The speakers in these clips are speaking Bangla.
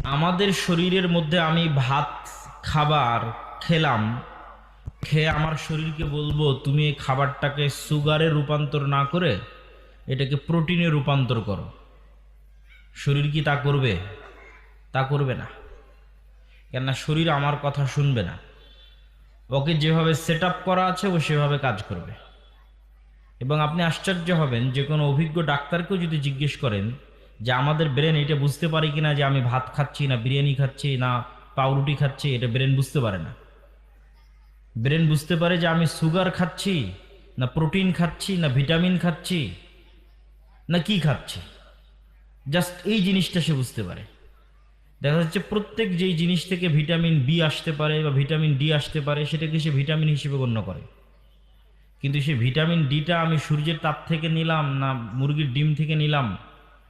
আমাদের শরীরের মধ্যে আমি ভাত খাবার খেলাম, খেয়ে আমার শরীরকে বলবো তুমি এই খাবারটাকে সুগারে রূপান্তর না করে এটাকে প্রোটিনে রূপান্তর করো, শরীর কি তা করবে? তা করবে না। কেননা শরীর আমার কথা শুনবে না। ওকে যেভাবে সেট আপ করা আছে ও সেভাবে কাজ করবে। এবং আপনি আশ্চর্য হবেন, যে কোনো অভিজ্ঞ ডাক্তারকেও যদি জিজ্ঞেস করেন যে আমাদের ব্রেন এটা বুঝতে পারে কিনা যে আমি ভাত খাচ্ছি না বিরিয়ানি খাচ্ছি না পাউরুটি খাচ্ছি, এটা ব্রেন বুঝতে পারে না। ব্রেন বুঝতে পারে যে আমি সুগার খাচ্ছি না প্রোটিন খাচ্ছি না ভিটামিন খাচ্ছি না কি খাচ্ছি, জাস্ট এই জিনিসটা সে বুঝতে পারে। দেখা যাচ্ছে প্রত্যেক যেই জিনিস থেকে ভিটামিন বি আসতে পারে বা ভিটামিন ডি আসতে পারে সেটাকে সে ভিটামিন হিসেবে গণ্য করে। কিন্তু সে ভিটামিন ডিটা আমি সূর্যের তাপ থেকে নিলাম না মুরগির ডিম থেকে নিলাম,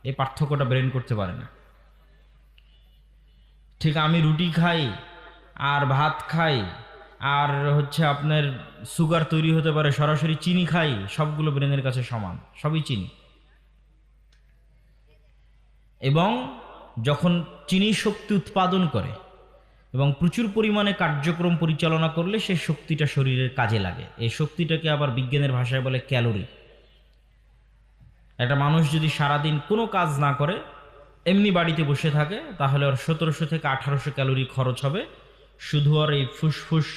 এই পার্থক্যটা ব্রেন করতে পারে না। ঠিক আমি রুটি খাই আর ভাত খাই আর হচ্ছে আপনার সুগার তৈরি হতে পারে সরাসরি চিনি খাই, সবগুলো ব্রেনের কাছে সমান, সবই চিনি। এবং যখন চিনি শক্তি উৎপাদন করে এবং প্রচুর পরিমাণে কার্যক্রম পরিচালনা করলে সেই শক্তিটা শরীরের কাজে লাগে। এই শক্তিটাকে আবার বিজ্ঞানের ভাষায় বলে ক্যালোরি। একটা মানুষ যদি সারাদিন কোনো কাজ না করে এমনি বাড়িতে বসে থাকে তাহলে ওর 1700 থেকে 1800 ক্যালোরি খরচ হবে শুধু আর এই ফুসফুস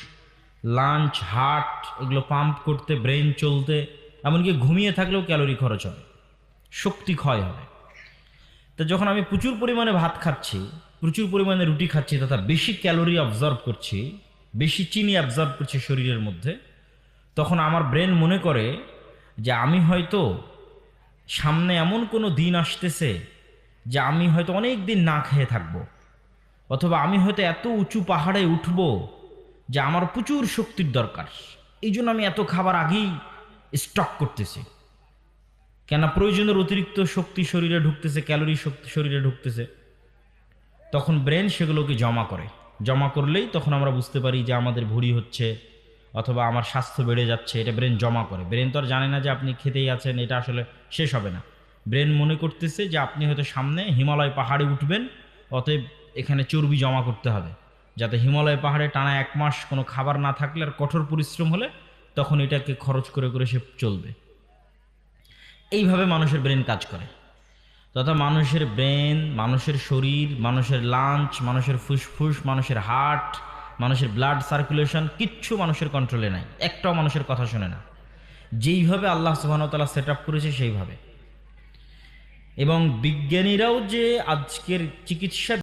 লাঞ্চ হার্ট এগুলো পাম্প করতে, ব্রেন চলতে, এমনকি ঘুমিয়ে থাকলেও ক্যালোরি খরচ হবে, শক্তি ক্ষয় হবে। তো যখন আমি প্রচুর পরিমাণে ভাত খাচ্ছি, প্রচুর পরিমাণে রুটি খাচ্ছি তথা বেশি ক্যালোরি অবজর্ভ করছি, বেশি চিনি অবজর্ভ করছি শরীরের মধ্যে, তখন আমার ব্রেন মনে করে যে আমি হয়তো সামনে এমন কোনো দিন আসতেছে যে আমি হয়তো অনেক দিন না খেয়ে থাকবো, অথবা আমি হয়তো এত উঁচু পাহাড়ে উঠব যে আমার প্রচুর শক্তির দরকার, এই জন্য আমি এত খাবার আগেই স্টক করতেছি। কেন প্রয়োজনের অতিরিক্ত শক্তি শরীরে ঢুকতেছে, ক্যালোরি শক্তি শরীরে ঢুকতেছে, তখন ব্রেন সেগুলোকে জমা করে। জমা করলেই তখন আমরা বুঝতে পারি যে আমাদের ভুঁড়ি হচ্ছে অথবা আমার স্বাস্থ্য বেড়ে যাচ্ছে, এটা ব্রেন জমা করে। ব্রেন তো আর জানে না যে আপনি খেতেই আছেন, এটা আসলে শেষ হবে না। ব্রেন মনে করতেছে যে আপনি হয়তো সামনে হিমালয় পাহাড়ে উঠবেন, অতএব এখানে চর্বি জমা করতে হবে, যাতে হিমালয় পাহাড়ে টানা 1 মাস কোনো খাবার না থাকলে আর কঠোর পরিশ্রম হলে তখন এটাকে খরচ করে করে সে চলবে। এইভাবে মানুষের ব্রেন কাজ করে। তথা মানুষের ব্রেন, মানুষের শরীর, মানুষের লাঞ্চ, মানুষের ফুসফুস, মানুষের হার্ট, মানুষের ব্লাড সার্কুলেশন কিচ্ছু মানুষের কন্ট্রোলে নাই, একটাও মানুষের কথা শোনে না। যেইভাবে আল্লাহ সুবহানাহু ওয়া তাআলা সেট আপ করেছে সেইভাবে। এবং বিজ্ঞানীরাও যে আজকের চিকিৎসা